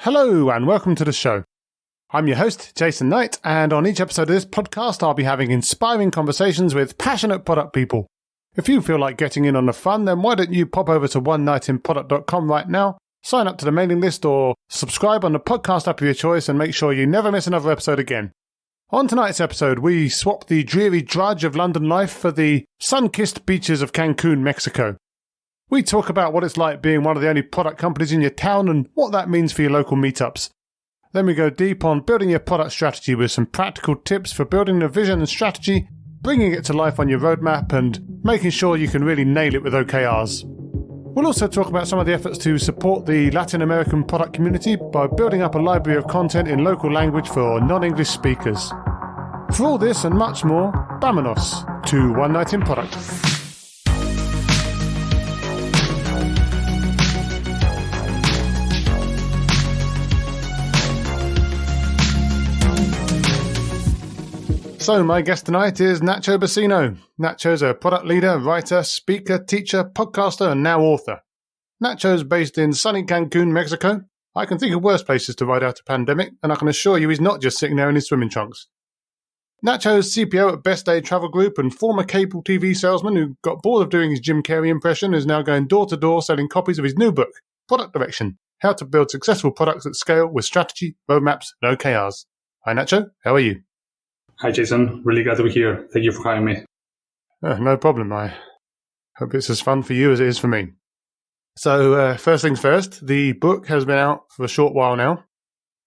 Hello and welcome to the show. I'm your host, Jason Knight, and on each episode of this podcast, I'll be having inspiring conversations with passionate product people. If you feel like getting in on the fun, then why don't you pop over to onenightinproduct.com right now, sign up to the mailing list or subscribe on the podcast app of your choice and make sure you never miss another episode again. On tonight's episode, we swap the dreary drudge of London life for the sun-kissed beaches of Cancun, Mexico. We talk about what it's like being one of the only product companies in your town and what that means for your local meetups. Then we go deep on building your product strategy with some practical tips for building a vision and strategy, bringing it to life on your roadmap, and making sure you can really nail it with OKRs. We'll also talk about some of the efforts to support the Latin American product community by building up a library of content in local language for non-English speakers. For all this and much more, vámonos to One Night in Product. So my guest tonight is Nacho Bassino. Nacho's a product leader, writer, speaker, teacher, podcaster, and now author. Nacho's based in sunny Cancun, Mexico. I can think of worse places to ride out a pandemic, and I can assure you he's not just sitting there in his swimming trunks. Nacho's CPO at Best Day Travel Group and former cable TV salesman who got bored of doing his Jim Carrey impression is now going door to door selling copies of his new book, Product Direction, How to Build Successful Products at Scale with Strategy, Roadmaps, and OKRs. Hi Nacho, how are you? Hi, Jason. Really glad to be here. Thank you for having me. No problem. I hope it's as fun for you as it is for me. So, first things first, the book has been out for a short while now.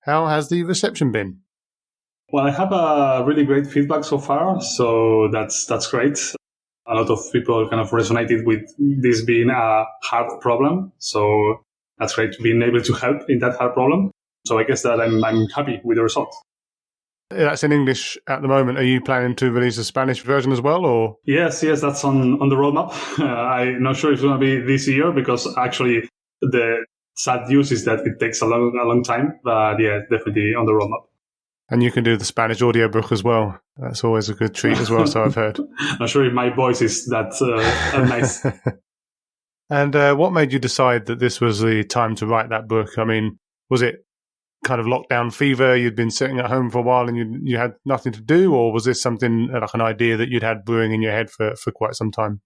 How has the reception been? Well, I have a really great feedback so far, so that's great. A lot of people kind of resonated with this being a hard problem, so that's great being able to help in that hard problem. So I guess that I'm happy with the result. That's in English at the moment. Are you planning to release a Spanish version as well, or? Yes, that's on the roadmap. I'm not sure if it's going to be this year because actually the sad news is that it takes a long time. But yeah, definitely on the roadmap. And you can do the Spanish audiobook as well. That's always a good treat as well, so I've heard. Not sure if my voice is that nice. And what made you decide that this was the time to write that book? I mean, was it kind of lockdown fever? You'd been sitting at home for a while and you had nothing to do, or was this something like an idea that you'd had brewing in your head for quite some time?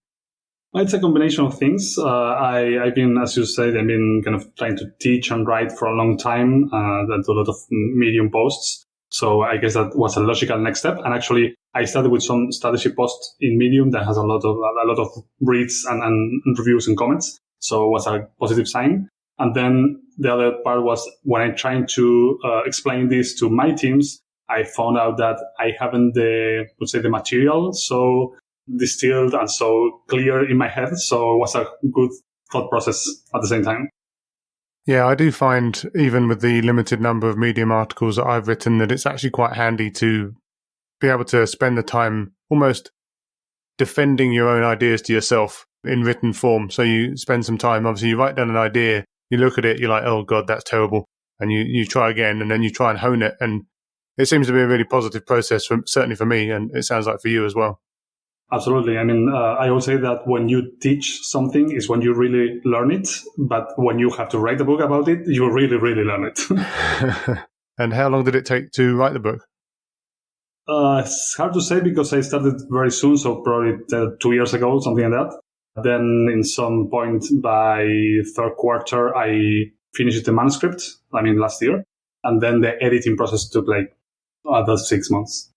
It's a combination of things. I've been, as you said, I've been kind of trying to teach and write for a long time. I do a lot of Medium posts. So I guess that was a logical next step. And actually, I started with some strategy posts in Medium that has a lot of reads and reviews and comments. So it was a positive sign. And then the other part was when I tried to explain this to my teams, I found out that I haven't the material so distilled and so clear in my head. So it was a good thought process at the same time. Yeah, I do find even with the limited number of Medium articles that I've written that it's actually quite handy to be able to spend the time almost defending your own ideas to yourself in written form. So you spend some time, obviously you write down an idea, you look at it, you're like, oh God, that's terrible. And you try again, and then you try and hone it. And it seems to be a really positive process, certainly for me, and it sounds like for you as well. Absolutely. I mean, I always say that when you teach something is when you really learn it. But when you have to write a book about it, you really, really learn it. And how long did it take to write the book? It's hard to say because I started very soon, so probably 2 years ago, something like that. Then in some point by third quarter, I finished the manuscript, last year. And then the editing process took like about 6 months.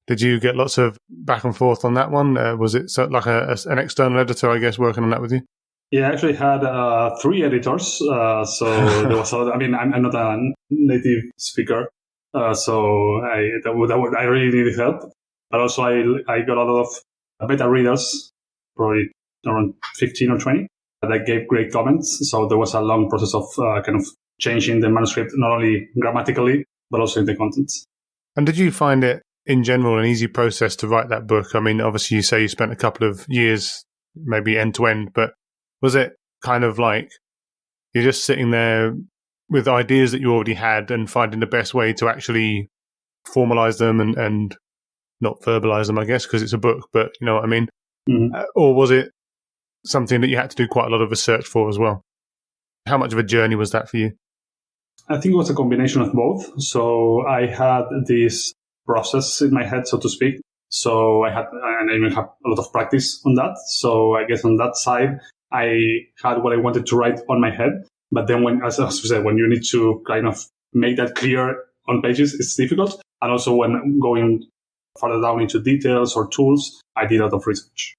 Did you get lots of back and forth on that one? Was it like an external editor, I guess, working on that with you? Yeah, I actually had 3 editors. So there was I'm not a native speaker. So I really needed help. But also I got a lot of beta readers, probably around 15 or 20, that gave great comments. So there was a long process of kind of changing the manuscript, not only grammatically, but also in the contents. And did you find it, in general, an easy process to write that book? I mean, obviously you say you spent a couple of years, maybe end to end, but was it kind of like you're just sitting there with ideas that you already had and finding the best way to actually formalize them and not verbalize them, I guess, because it's a book, but you know what I mean? Mm-hmm. Or was it something that you had to do quite a lot of research for as well? How much of a journey was that for you? I think it was a combination of both. So I had this process in my head, so to speak. So I even have a lot of practice on that. So I guess on that side, I had what I wanted to write on my head. But then as I said, when you need to kind of make that clear on pages, it's difficult. And also when going further down into details or tools, I did a lot of research.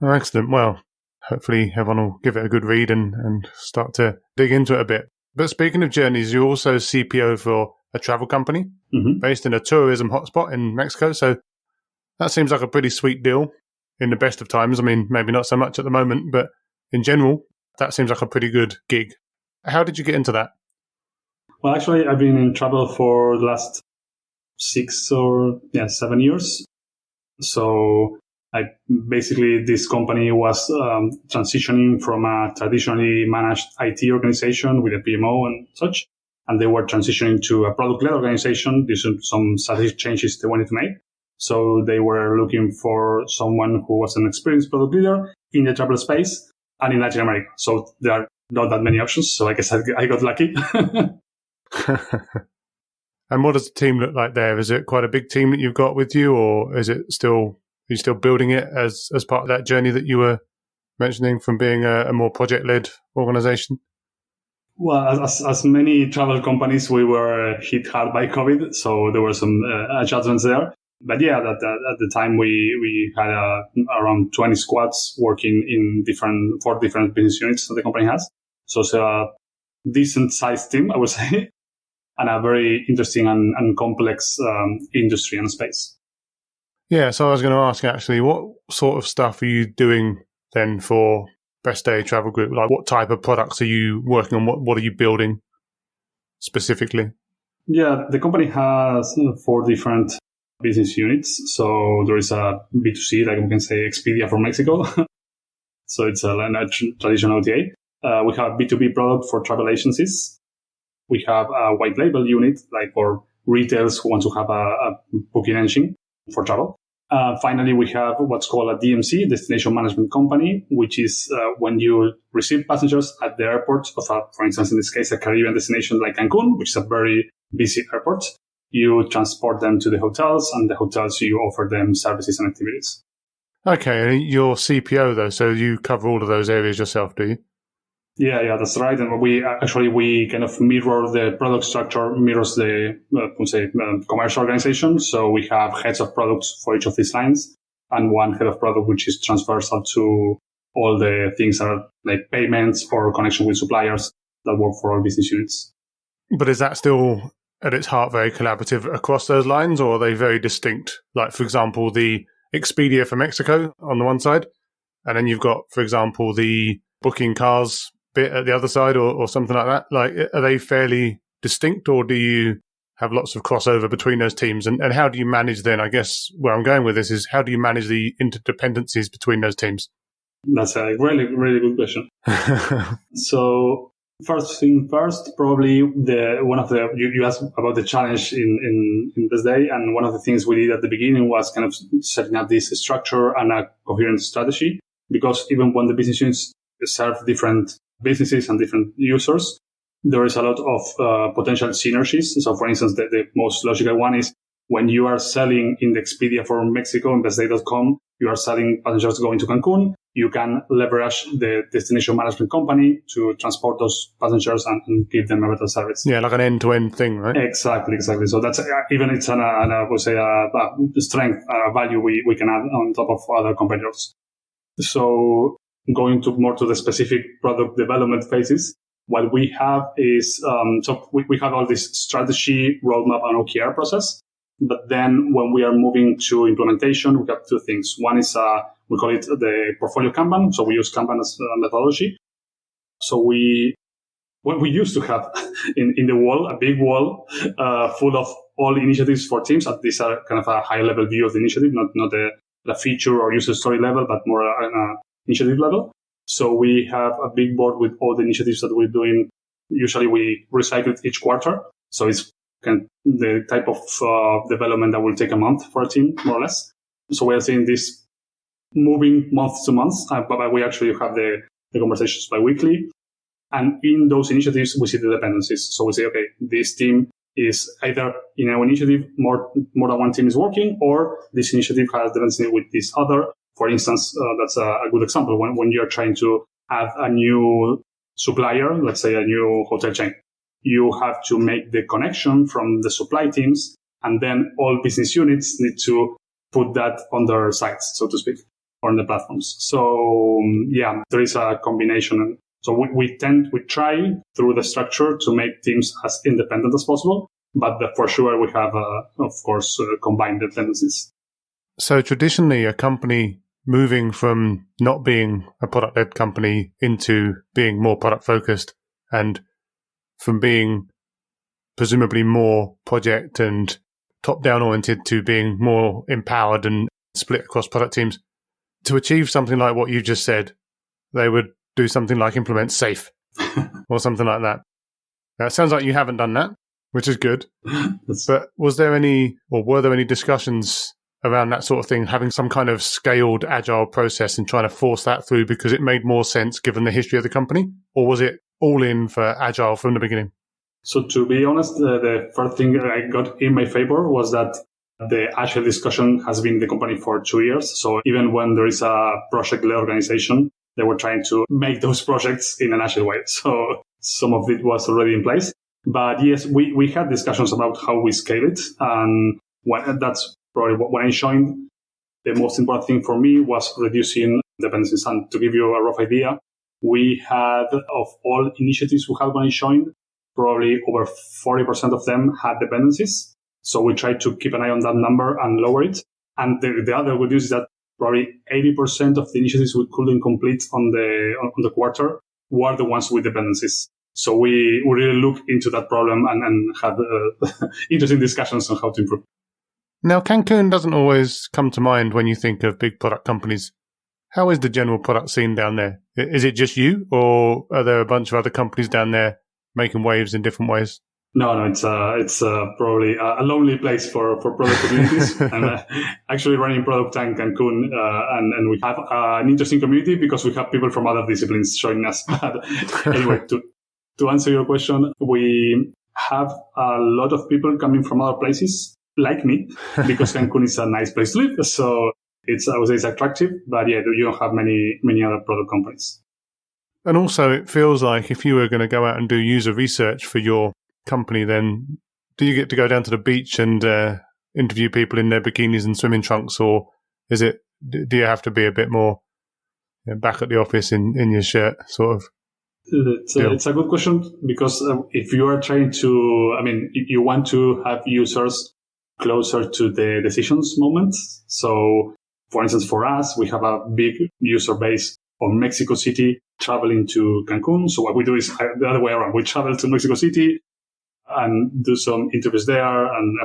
Oh, excellent. Well, hopefully everyone will give it a good read and start to dig into it a bit. But speaking of journeys, you're also CPO for a travel company based in a tourism hotspot in Mexico. So that seems like a pretty sweet deal in the best of times. I mean, maybe not so much at the moment, but in general, that seems like a pretty good gig. How did you get into that? Well, actually, I've been in travel for the last 7 years. So basically, this company was transitioning from a traditionally managed IT organization with a PMO and such, and they were transitioning to a product-led organization due to some strategic changes they wanted to make. So they were looking for someone who was an experienced product leader in the travel space and in Latin America. So there are not that many options. So I guess I got lucky. And what does the team look like there? Is it quite a big team that you've got with you, or is it are you still building it as part of that journey that you were mentioning from being a more project-led organization? Well, as many travel companies, we were hit hard by COVID, so there were some adjustments there. But yeah, at the time we had around 20 squads working in four different business units that the company has. So it's a decent sized team, I would say, and a very interesting and complex industry and space. Yeah, so I was going to ask actually, what sort of stuff are you doing then for Best Day Travel Group? Like, what type of products are you working on? What are you building specifically? Yeah, the company has 4 different business units. So there is a B2C, like we can say Expedia for Mexico. So it's a traditional OTA. We have a B2B product for travel agencies. We have a white label unit, like for retailers who want to have a booking engine for travel. Finally, we have what's called a DMC, Destination Management Company, which is when you receive passengers at the airport of, for instance, in this case, a Caribbean destination like Cancun, which is a very busy airport. You transport them to the hotels, and the hotels, you offer them services and activities. Okay, you're CPO though, so you cover all of those areas yourself, do you? Yeah, that's right. And we kind of mirror the product structure, mirrors the, commercial organization. So we have heads of products for each of these lines and one head of product, which is transversal to all the things that are like payments or connection with suppliers that work for all business units. But is that still at its heart very collaborative across those lines, or are they very distinct? Like, for example, the Expedia for Mexico on the one side, and then you've got, for example, the booking cars bit at the other side or something like that? Like, are they fairly distinct, or do you have lots of crossover between those teams? And how do you manage then? I guess where I'm going with this is, how do you manage the interdependencies between those teams? That's a really, really good question. So first thing first, probably you asked about the challenge in this day. And one of the things we did at the beginning was kind of setting up this structure and a coherent strategy, because even when the business units serve different businesses and different users, there is a lot of potential synergies. So for instance, the most logical one is when you are selling in the Expedia for Mexico and bestday.com, you are selling passengers going to Cancun. You can leverage the destination management company to transport those passengers and give them a better service. Yeah, like an end-to-end thing, right? Exactly. So that's even it's I would say a strength, a value we can add on top of other competitors. So going more to the specific product development phases, what we have is, we have all this strategy, roadmap, and OKR process. But then when we are moving to implementation, we have 2 things. One is, we call it the portfolio Kanban. So we use Kanban as a methodology. So what we used to have in the wall, a big wall, full of all initiatives for teams. These are kind of a high level view of the initiative, not the feature or user story level, but more initiative level. So we have a big board with all the initiatives that we're doing. Usually we recycle it each quarter. So it's the type of development that will take a month for a team, more or less. So we are seeing this moving month to month, but we actually have the conversations bi-weekly. And in those initiatives, we see the dependencies. So we say, okay, this team is either in our initiative, more than one team is working, or this initiative has dependency with this other. For instance, that's a good example. When you're trying to add a new supplier, let's say a new hotel chain, you have to make the connection from the supply teams, and then all business units need to put that on their sites, so to speak, or on the platforms. So yeah, there is a combination. So we try through the structure to make teams as independent as possible, but for sure we have, of course, combined dependencies. So traditionally, a company moving from not being a product-led company into being more product-focused, and from being presumably more project and top-down oriented to being more empowered and split across product teams, to achieve something like what you just said, they would do something like implement SAFe or something like that. Now, it sounds like you haven't done that, which is good. But were there any discussions around that sort of thing, having some kind of scaled agile process and trying to force that through because it made more sense given the history of the company? Or was it all in for agile from the beginning? So to be honest, the first thing I got in my favor was that the Agile discussion has been in the company for 2 years. So even when there is a project-led organization, they were trying to make those projects in an Agile way. So some of it was already in place. But yes, we had discussions about how we scale it. And that's probably when I joined, the most important thing for me was reducing dependencies. And to give you a rough idea, we had, of all initiatives we had when I joined, probably over 40% of them had dependencies. So we tried to keep an eye on that number and lower it. And the other good news is that probably 80% of the initiatives we couldn't complete on the quarter were the ones with dependencies. So we really looked into that problem and had interesting discussions on how to improve. Now, Cancun doesn't always come to mind when you think of big product companies. How is the general product scene down there? Is it just you, or are there a bunch of other companies down there making waves in different ways? No, it's probably a lonely place for product communities. I'm actually running product in Cancun, and we have an interesting community because we have people from other disciplines joining us. But anyway, to answer your question, we have a lot of people coming from other places, like me, because Cancun is a nice place to live. So I would say it's attractive, but yeah, you don't have many other product companies. And also, it feels like if you were going to go out and do user research for your company, then do you get to go down to the beach and interview people in their bikinis and swimming trunks, or do you have to be a bit more back at the office in your shirt, sort of? It's a good question, because if you are trying to, you want to have users closer to the decisions moment. So, for instance, for us, we have a big user base on Mexico City traveling to Cancun. So what we do is the other way around. We travel to Mexico City and do some interviews there. And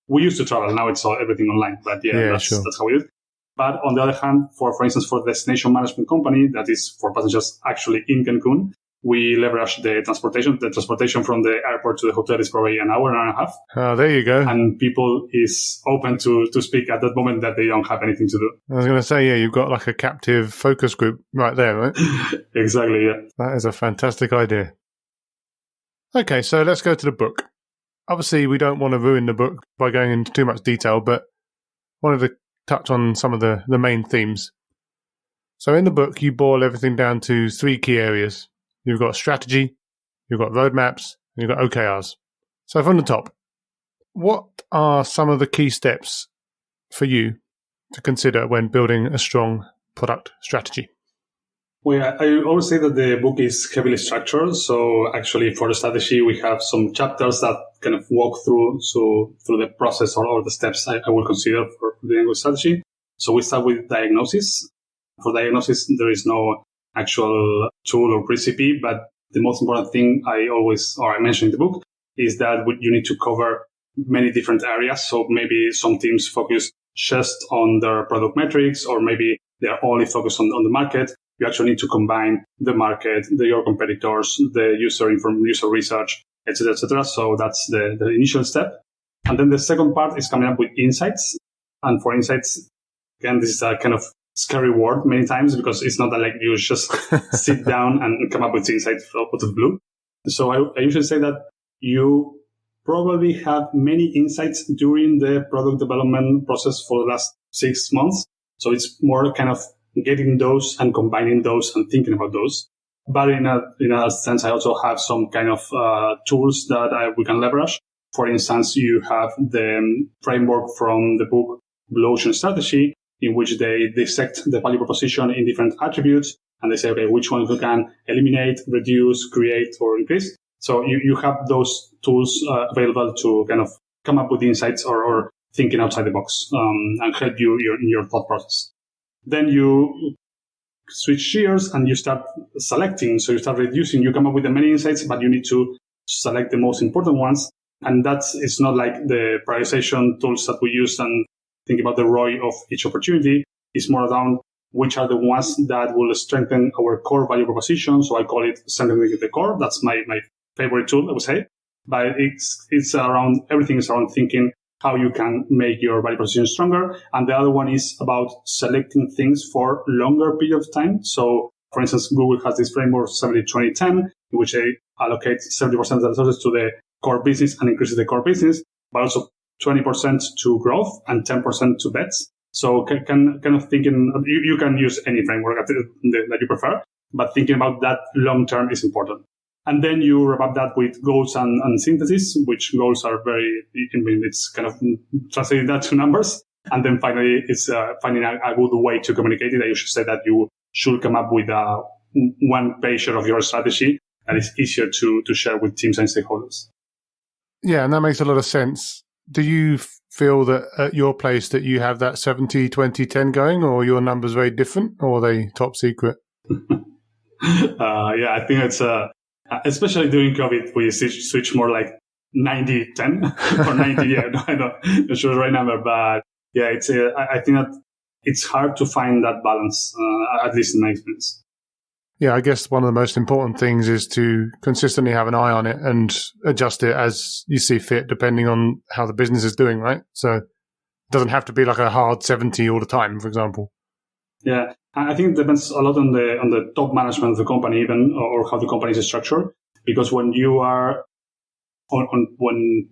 we used to travel. Now it's everything online. But that's how we do it. But on the other hand, for instance, for the destination management company that is for passengers actually in Cancun, we leverage the transportation. The transportation from the airport to the hotel is probably an hour and a half. Oh, there you go. And people is open to speak at that moment that they don't have anything to do. I was going to say, yeah, you've got like a captive focus group right there, right? Exactly, yeah. That is a fantastic idea. Okay, so let's go to the book. Obviously, we don't want to ruin the book by going into too much detail, but wanted to touch on some of the main themes. So in the book, you boil everything down to 3 key areas. You've got strategy, you've got roadmaps, and you've got OKRs. So from the top, what are some of the key steps for you to consider when building a strong product strategy? Well, I always say that the book is heavily structured. So actually for the strategy, we have some chapters that kind of walk through the process or the steps I will consider for the strategy. So we start with diagnosis. For diagnosis, there is no actual tool or recipe, but the most important thing I mention in the book is that you need to cover many different areas. So maybe some teams focus just on their product metrics, or maybe they're only focused on the market. You actually need to combine the market, your competitors, the user research, etc., etc. So that's the initial step. And then the second part is coming up with insights. And for insights, again, this is a kind of scary word many times because it's not that like you just sit down and come up with insights out of the blue. So I usually say that you probably have many insights during the product development process for the last 6 months. So it's more kind of getting those and combining those and thinking about those. But in a sense, I also have some kind of tools that we can leverage. For instance, you have the framework from the book Blue Ocean Strategy, in which they dissect the value proposition in different attributes, and they say, okay, which ones we can eliminate, reduce, create, or increase. So you have those tools available to kind of come up with insights or thinking outside the box and help you in your thought process. Then you switch gears and you start selecting. So you start reducing. You come up with the many insights, but you need to select the most important ones. And it's not like the prioritization tools that we use and think about the ROI of each opportunity. It's more around which are the ones that will strengthen our core value proposition. So I call it strengthening the core. That's my favorite tool, I would say. But it's around, everything is around thinking how you can make your value proposition stronger. And the other one is about selecting things for longer period of time. So for instance, Google has this framework 70-20-10, in which they allocate 70% of the resources to the core business and increases the core business, but also 20% to growth and 10% to bets. So kind of thinking, you can use any framework that you prefer, but thinking about that long term is important. And then you wrap up that with goals and synthesis, which goals are it's kind of translating that to numbers. And then finally, it's finding a good way to communicate it. I usually say that you should come up with a one pager of your strategy that is easier to share with teams and stakeholders. Yeah, and that makes a lot of sense. Do you feel that at your place that you have that 70-20-10 going, or your numbers very different, or are they top secret? Yeah, I think it's especially during COVID, we switch more like 90-10 or 90. Yeah, I'm not sure the right number, but yeah, I think that it's hard to find that balance, at least in my experience. Yeah, I guess one of the most important things is to consistently have an eye on it and adjust it as you see fit, depending on how the business is doing, right? So it doesn't have to be like a hard 70 all the time, for example. Yeah, I think it depends a lot on the top management of the company, even, or how the company is structured. Because when you are when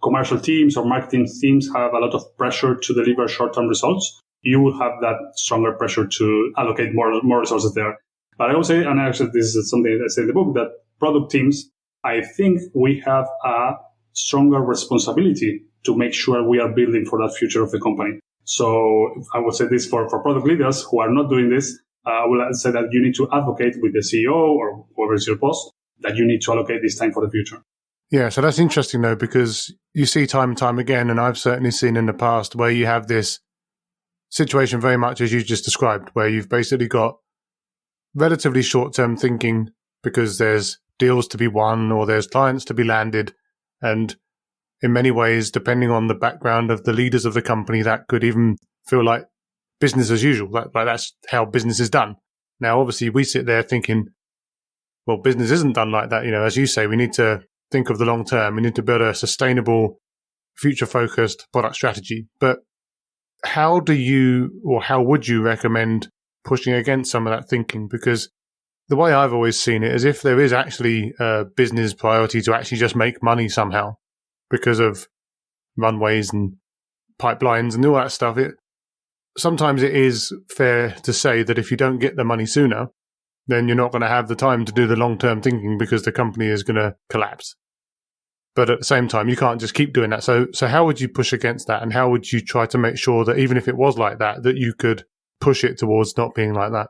commercial teams or marketing teams have a lot of pressure to deliver short-term results, you will have that stronger pressure to allocate more resources there. But I would say, and actually this is something I say in the book, that product teams, I think we have a stronger responsibility to make sure we are building for that future of the company. So I would say this for product leaders who are not doing this, I will say that you need to advocate with the CEO or whoever is your boss that you need to allocate this time for the future. Yeah, so that's interesting though, because you see time and time again, and I've certainly seen in the past where you have this situation very much as you just described, where you've basically got relatively short-term thinking because there's deals to be won or there's clients to be landed. And in many ways, depending on the background of the leaders of the company, that could even feel like business as usual. Like that's how business is done. Now, obviously, we sit there thinking, well, business isn't done like that. You know, as you say, we need to think of the long term. We need to build a sustainable, future-focused product strategy. But how would you recommend pushing against some of that thinking? Because the way I've always seen it is if there is actually a business priority to actually just make money somehow because of runways and pipelines and all that stuff, sometimes it is fair to say that if you don't get the money sooner, then you're not going to have the time to do the long-term thinking because the company is going to collapse. But at the same time, you can't just keep doing that. So how would you push against that? And how would you try to make sure that even if it was like that you could push it towards not being like that?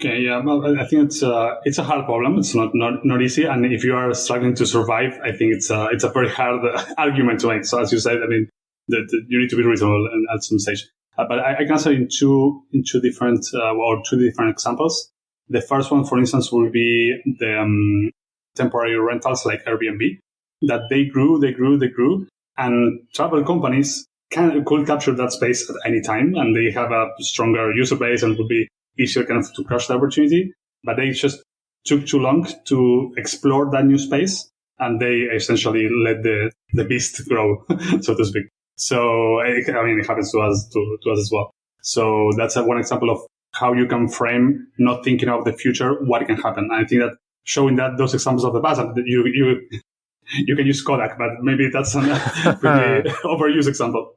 Okay, yeah, well, I think it's a hard problem. It's not easy, and if you are struggling to survive, I think it's a very hard argument to make. So as you said, I mean, that you need to be reasonable at some stage. But I can answer in two different examples. The first one, for instance, will be the temporary rentals like Airbnb, that they grew, and travel companies could capture that space at any time, and they have a stronger user base and would be easier kind of to crush the opportunity. But they just took too long to explore that new space, and they essentially let the beast grow, so to speak. So I mean, it happens to us as well. So that's one example of how you can frame not thinking of the future, what can happen. And I think that showing that those examples of the past, you can use Kodak, but maybe that's a pretty overused example.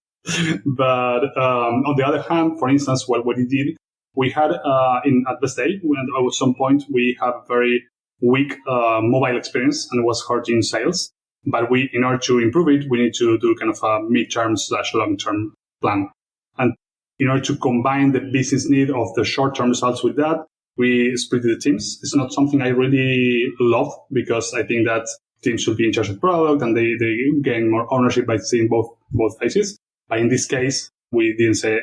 But on the other hand, for instance, what we did, we had at Best Day, at some point, we had a very weak mobile experience and it was hurting sales. But in order to improve it, we need to do kind of a mid-term/long-term plan. And in order to combine the business need of the short-term results with that, we split the teams. It's not something I really love because I think that teams should be in charge of product and they gain more ownership by seeing both faces. But in this case, we didn't say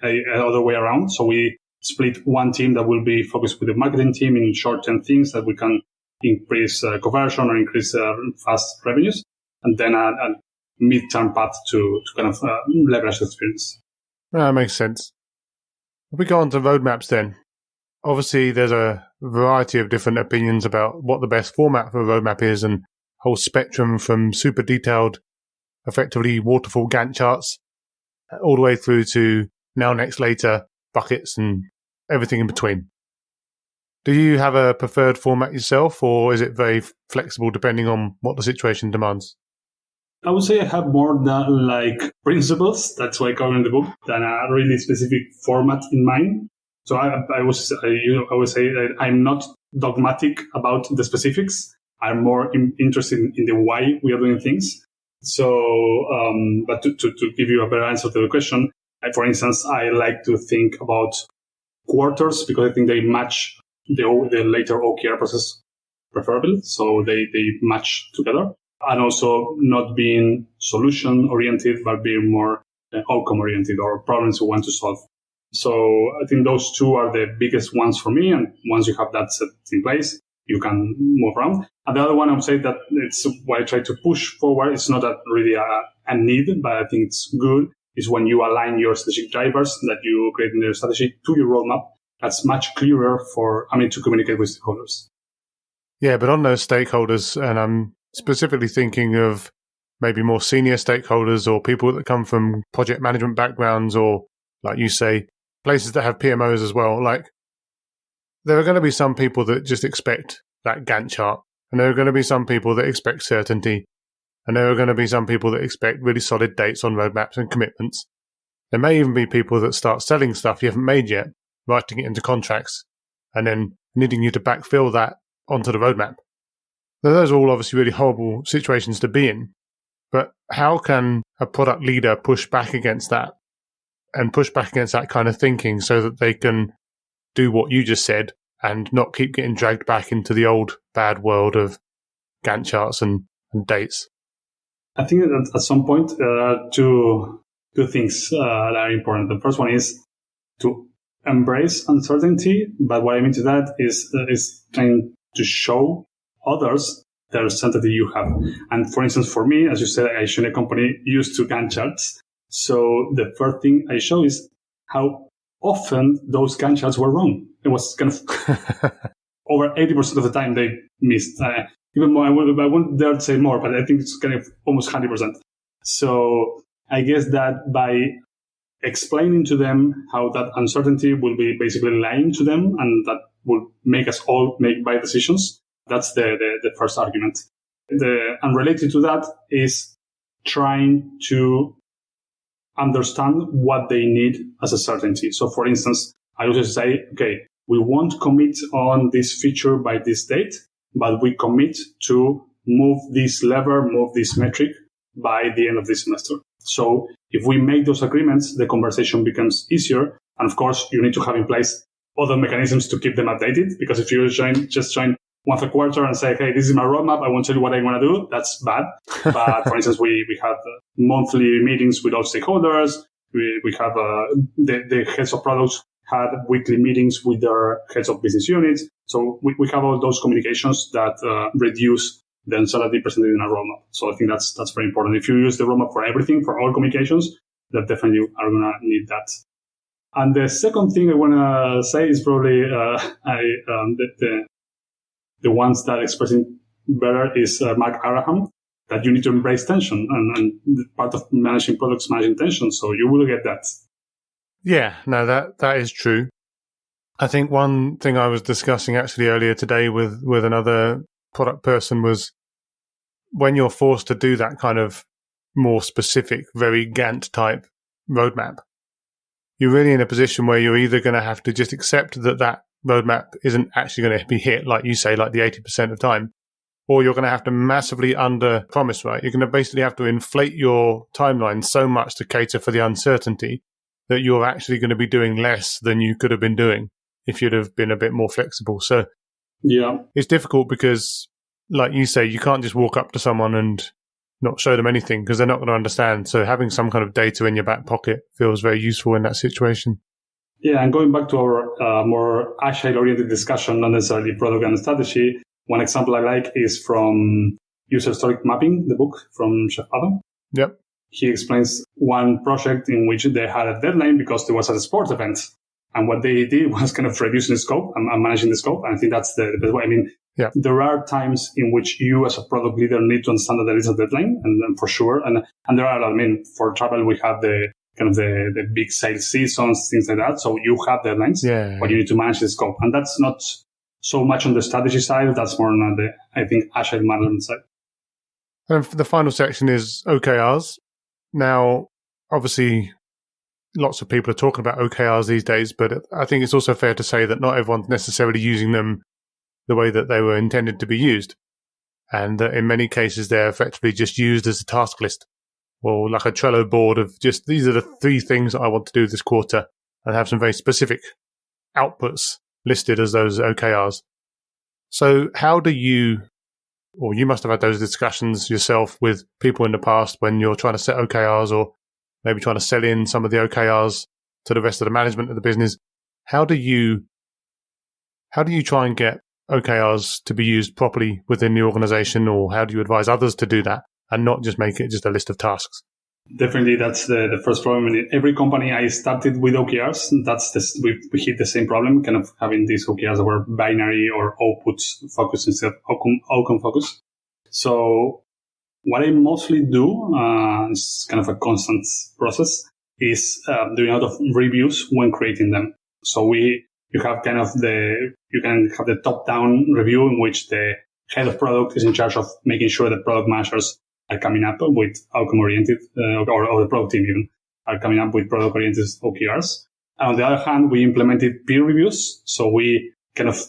a other way around. So we split one team that will be focused with the marketing team in short-term things that we can increase conversion or increase fast revenues, and then a mid-term path to kind of leverage the experience. That makes sense. If we go on to roadmaps then, obviously there's a variety of different opinions about what the best format for a roadmap is, and whole spectrum from super detailed, effectively waterfall Gantt charts, all the way through to now, next, later, buckets and everything in between. Do you have a preferred format yourself, or is it very flexible depending on what the situation demands? I would say I have more than like principles. That's why I cover in the book than a really specific format in mind. So I would say that I'm not dogmatic about the specifics. I'm more interested in the why we are doing things. So, but to give you a better answer to the question, for instance, I like to think about quarters because I think they match the later OKR process preferably. So they match together. And also not being solution oriented, but being more outcome oriented or problems we want to solve. So I think those two are the biggest ones for me. And once you have that set in place, you can move around. And the other one I would say that it's what I try to push forward. It's not really a need, but I think it's good is when you align your strategic drivers that you create in the strategy to your roadmap. That's much clearer to communicate with stakeholders. Yeah, but on those stakeholders, and I'm specifically thinking of maybe more senior stakeholders or people that come from project management backgrounds or, like you say, places that have PMOs as well. Like, there are going to be some people that just expect that Gantt chart, and there are going to be some people that expect certainty, and there are going to be some people that expect really solid dates on roadmaps and commitments. There may even be people that start selling stuff you haven't made yet, writing it into contracts, and then needing you to backfill that onto the roadmap. Now, those are all obviously really horrible situations to be in, but how can a product leader push back against that and push back against that kind of thinking so that they can do what you just said and not keep getting dragged back into the old bad world of Gantt charts and dates? I think that at some point there are two things that are important. The first one is to embrace uncertainty, but what I mean to that is trying to show others the certainty you have. And for instance, for me, as you said, I joined a company used to Gantt charts. So the first thing I show is how often those Gantt charts were wrong. It was kind of over 80% of the time they missed. Even more, I wouldn't dare to say more, but I think it's kind of almost 100%. So I guess that by explaining to them how that uncertainty will be basically lying to them and that will make us all make bad decisions, that's the first argument. And related to that is trying to understand what they need as a certainty. So for instance, I would just say, okay, we won't commit on this feature by this date, but we commit to move this lever, move this metric by the end of this semester. So if we make those agreements, the conversation becomes easier. And of course, you need to have in place other mechanisms to keep them updated, because if you just join once a quarter and say, hey, this is my roadmap, I won't tell you what I want to do, that's bad. But for instance, we have monthly meetings with all stakeholders. We have the heads of products had weekly meetings with their heads of business units. So we have all those communications that reduce the uncertainty presented in a roadmap. So I think that's very important. If you use the roadmap for everything, for all communications, that definitely are going to need that. And the second thing I want to say is probably the ones that express it better is Mark Abraham, that you need to embrace tension. And part of managing products, managing tension. So you will get that. Yeah, no, that is true. I think one thing I was discussing actually earlier today with another product person was when you're forced to do that kind of more specific, very Gantt type roadmap, you're really in a position where you're either going to have to just accept that roadmap isn't actually going to be hit, like you say, like the 80% of time, or you're going to have to massively under promise, right? You're going to basically have to inflate your timeline so much to cater for the uncertainty that you're actually going to be doing less than you could have been doing if you'd have been a bit more flexible. So yeah, it's difficult because, like you say, you can't just walk up to someone and not show them anything because they're not going to understand. So having some kind of data in your back pocket feels very useful in that situation. Yeah, and going back to our more agile-oriented discussion, not necessarily product and strategy, one example I like is from User Story Mapping, the book from Chef Adam. Yep. He explains one project in which they had a deadline because there was a sports event. And what they did was kind of reducing the scope and managing the scope. And I think that's the best way. I mean, there are times in which you as a product leader need to understand that there is a deadline, and for sure. And there are, I mean, for travel, we have the big sales seasons, things like that. So you have deadlines, but you need to manage the scope. And that's not so much on the strategy side. That's more on the, I think, agile management side. And the final section is OKRs. Now, obviously, lots of people are talking about OKRs these days, but I think it's also fair to say that not everyone's necessarily using them the way that they were intended to be used. And that in many cases, they're effectively just used as a task list or like a Trello board of just, these are the 3 things that I want to do this quarter, and have some very specific outputs listed as those OKRs. So how do you, or you must have had those discussions yourself with people in the past when you're trying to set OKRs or maybe trying to sell in some of the OKRs to the rest of the management of the business. How do you try and get OKRs to be used properly within the organization, or how do you advise others to do that and not just make it just a list of tasks? Definitely, that's the first problem. In every company I started with OKRs, we hit the same problem, kind of having these OKRs that were binary or outputs focused instead of outcome focused. So what I mostly do, it's kind of a constant process, is doing a lot of reviews when creating them. So you can have the top-down review in which the head of product is in charge of making sure that product managers are coming up with outcome-oriented, or the product team even, are coming up with product-oriented OKRs. And on the other hand, we implemented peer reviews. So we kind of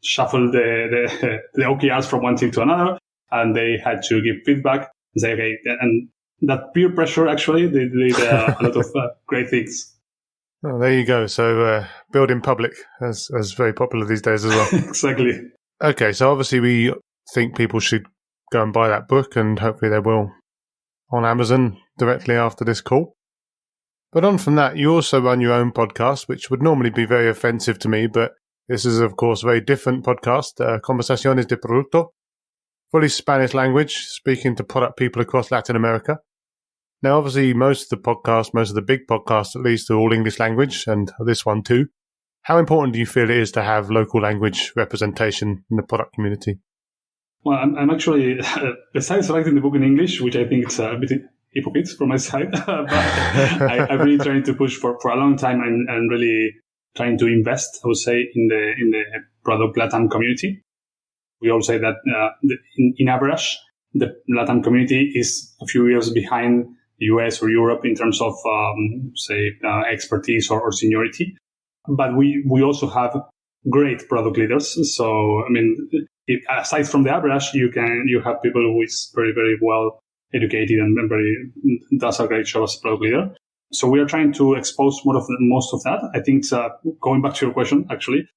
shuffle the OKRs from one team to another, and they had to give feedback and say, okay, and that peer pressure, actually, they did a lot of great things. Oh, there you go. So build in public as very popular these days as well. Exactly. Okay, so obviously we think people should go and buy that book, and hopefully they will on Amazon directly after this call. But on from that, you also run your own podcast, which would normally be very offensive to me, but this is, of course, a very different podcast, Conversaciones de Producto, fully Spanish language, speaking to product people across Latin America. Now, obviously, most of the big podcasts at least, are all English language, and this one too. How important do you feel it is to have local language representation in the product community? Well, I'm actually, besides writing the book in English, which I think it's a bit hypocrite from my side, but I'm really trying to push for a long time and really trying to invest, I would say, in the product LATAM community. We all say that in average, the LATAM community is a few years behind the US or Europe in terms of, expertise or seniority. But we also have great product leaders. So, I mean, aside from the average, you have people who is very, very well educated and does a great job as a product leader. So we are trying to expose most of that. I think going back to your question, actually,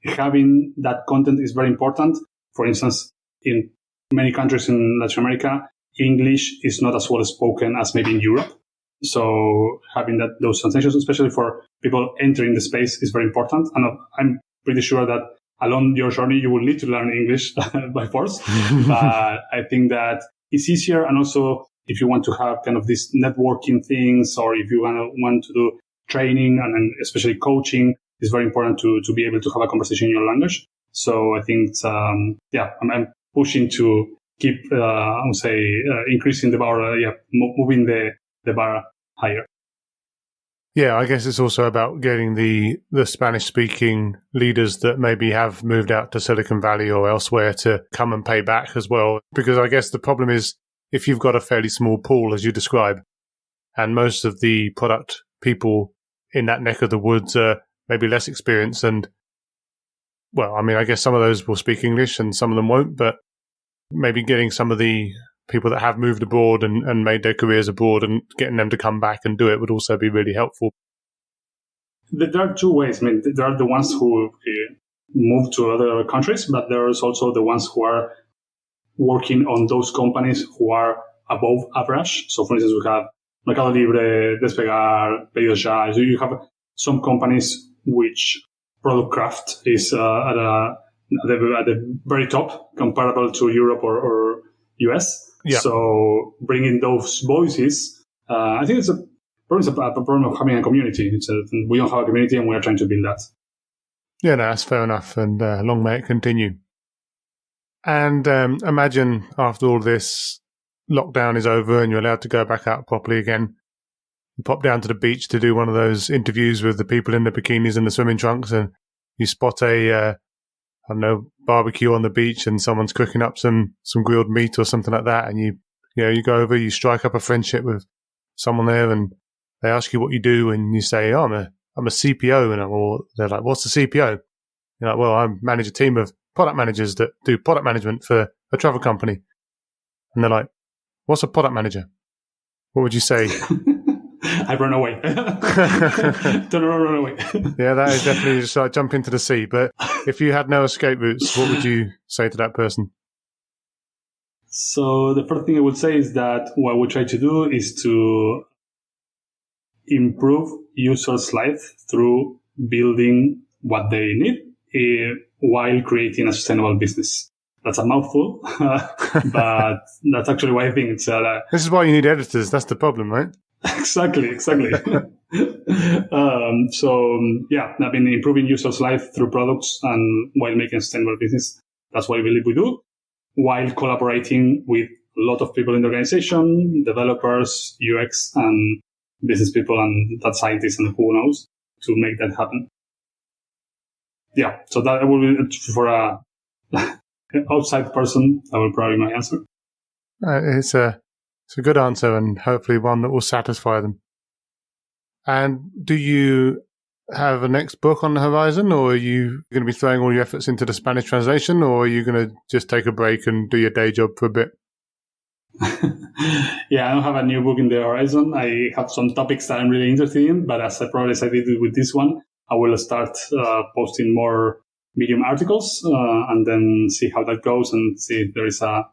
having that content is very important. For instance, in many countries in Latin America, English is not as well spoken as maybe in Europe. So having those translations, especially for people entering the space, is very important. And I'm pretty sure that along your journey, you will need to learn English by force. But I think that it's easier. And also, if you want to have kind of these networking things, or if you want to do training and especially coaching, it's very important to be able to have a conversation in your language. So I think, I'm pushing to keep, increasing the bar, moving the bar higher. Yeah, I guess it's also about getting the Spanish-speaking leaders that maybe have moved out to Silicon Valley or elsewhere to come and pay back as well. Because I guess the problem is if you've got a fairly small pool, as you describe, and most of the product people in that neck of the woods are maybe less experienced and, well, I mean, I guess some of those will speak English and some of them won't, but maybe getting some of the people that have moved abroad and made their careers abroad and getting them to come back and do it would also be really helpful. There are two ways. I mean, there are the ones who move to other countries, but there's also the ones who are working on those companies who are above average. So, for instance, we have Mercado Libre, Despegar, Pedidos Ya. So you have some companies which product craft is at the very top, comparable to Europe or US. Yeah. So bringing those voices, I think it's a problem of having a community. We don't have a community and we are trying to build that. Yeah, no, that's fair enough. And long may it continue. And imagine after all this, lockdown is over and you're allowed to go back out properly again. You pop down to the beach to do one of those interviews with the people in the bikinis and the swimming trunks, and you spot a barbecue on the beach and someone's cooking up some grilled meat or something like that. And you go over, you strike up a friendship with someone there and they ask you what you do and you say, oh, I'm a CPO. And they're like, what's the CPO? You're like, well, I manage a team of product managers that do product management for a travel company. And they're like, what's a product manager? What would you say? I run away. Don't run away. Yeah, that is definitely just like jump into the sea. But if you had no escape routes, what would you say to that person? So the first thing I would say is that what we try to do is to improve users' life through building what they need while creating a sustainable business. That's a mouthful, but that's actually why I think it's... This is why you need editors. That's the problem, right? Exactly. So, I mean, improving users' life through products and while making a sustainable business. That's what I believe we do, while collaborating with a lot of people in the organization, developers, UX, and business people, and data scientists, and who knows, to make that happen. Yeah, so that will be for a outside person. That will probably be my answer. It's a good answer and hopefully one that will satisfy them. And do you have a next book on the horizon, or are you going to be throwing all your efforts into the Spanish translation, or are you going to just take a break and do your day job for a bit? Yeah, I don't have a new book in the horizon. I have some topics that I'm really interested in, but as I probably said with this one, I will start posting more Medium articles and then see how that goes and see if there is an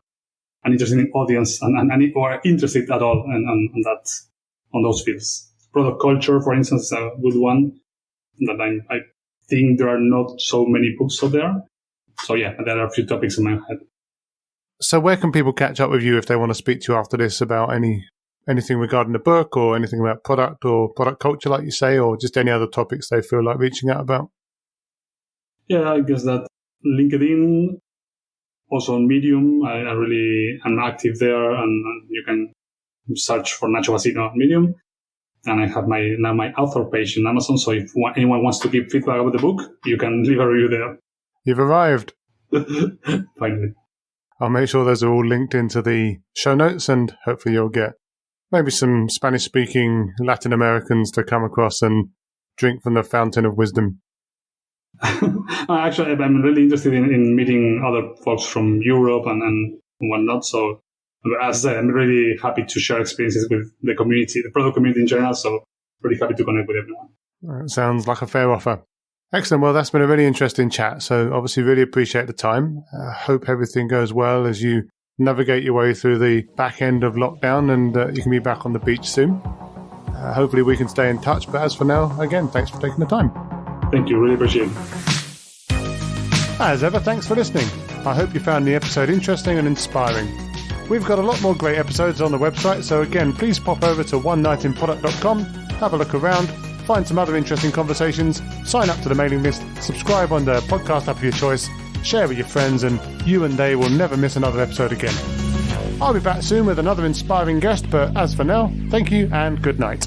interesting audience and or are interested at all on those fields. Product culture, for instance, is a good one that I think there are not so many books out there. So yeah, there are a few topics in my head. So where can people catch up with you if they want to speak to you after this about anything regarding the book or anything about product or product culture, like you say, or just any other topics they feel like reaching out about? Yeah, I guess that LinkedIn, also on Medium, I'm active there, and you can search for Nacho Bassino on Medium. And I have my author page in Amazon, so if anyone wants to give feedback about the book, you can leave a review there. You've arrived. Finally. I'll make sure those are all linked into the show notes, and hopefully you'll get maybe some Spanish-speaking Latin Americans to come across and drink from the fountain of wisdom. Actually, I'm really interested in meeting other folks from Europe and whatnot. So, as I said, I'm really happy to share experiences with the community, the product community in general. So, really happy to connect with everyone. That sounds like a fair offer. Excellent. Well, that's been a really interesting chat. So, obviously, really appreciate the time. Hope everything goes well as you navigate your way through the back end of lockdown, and you can be back on the beach soon. Hopefully, we can stay in touch. But as for now, again, thanks for taking the time. Thank you. Really appreciate it. As ever, thanks for listening. I hope you found the episode interesting and inspiring. We've got a lot more great episodes on the website, so again, please pop over to onenightinproduct.com, have a look around, find some other interesting conversations, sign up to the mailing list, subscribe on the podcast app of your choice, share with your friends, and you and they will never miss another episode again. I'll be back soon with another inspiring guest, but as for now, thank you and good night.